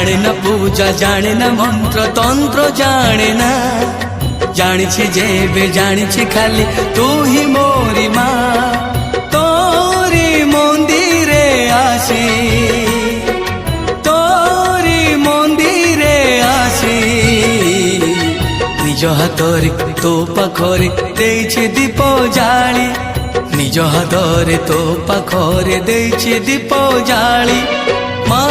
জানে না পূজা জানে না মন্ত্র তন্ত্র জানে না, জানিছে যেবে জানিছে খালি তুই মোরি মা। তোরি মন্দিরে আসি, তোরি মন্দিরে আসি, নিজ হাতরে তো পাখরে ଦେଇଛି দীপ জাଳି, নিজ হাতরে তো পাখরে ଦେଇଛି দীপ জাଳି। মা